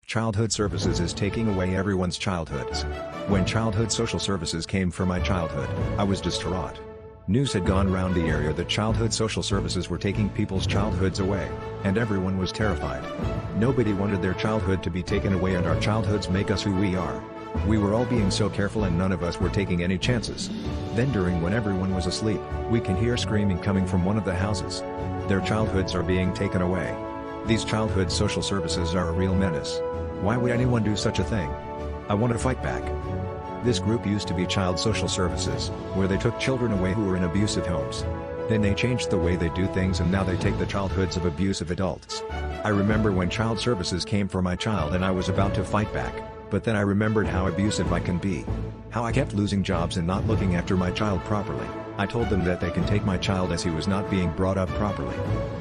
Childhood Services is taking away everyone's childhoods. When Childhood Social Services came for my childhood, I was distraught. News had gone round the area that Childhood Social Services were taking people's childhoods away, and everyone was terrified. Nobody wanted their childhood to be taken away, and our childhoods make us who we are. We were all being so careful and none of us were taking any chances. Then when everyone was asleep, we can hear screaming coming from one of the houses. Their childhoods are being taken away. These Childhood Social Services are a real menace. Why would anyone do such a thing? I want to fight back. This group used to be Child Social Services, where they took children away who were in abusive homes. Then they changed the way they do things, and now they take the childhoods of abusive adults. I remember when Child Services came for my child and I was about to fight back, but then I remembered how abusive I can be. How I kept losing jobs and not looking after my child properly. I told them that they can take my child as he was not being brought up properly.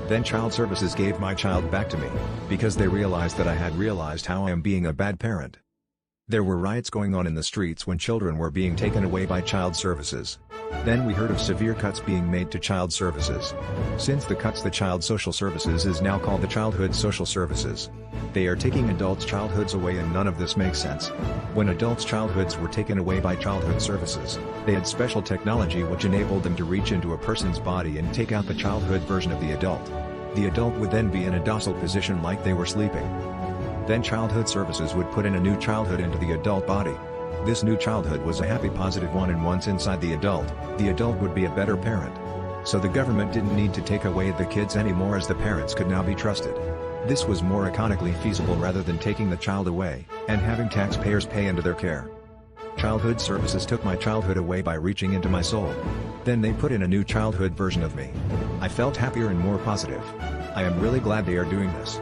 Then Child Services gave my child back to me, because they realized that I had realized how I am being a bad parent. There were riots going on in the streets when children were being taken away by Child Services. Then we heard of severe cuts being made to Child Services. Since the cuts, the Child Social Services is now called the Childhood Social Services. They are taking adults' childhoods away, and none of this makes sense. When adults' childhoods were taken away by Childhood Services, they had special technology which enabled them to reach into a person's body and take out the childhood version of the adult. The adult would then be in a docile position like they were sleeping. Then Childhood Services would put in a new childhood into the adult body. This new childhood was a happy, positive one, and once inside the adult would be a better parent. So the government didn't need to take away the kids anymore, as the parents could now be trusted. This was more economically feasible rather than taking the child away and having taxpayers pay into their care. Childhood Services took my childhood away by reaching into my soul. Then they put in a new childhood version of me. I felt happier and more positive. I am really glad they are doing this.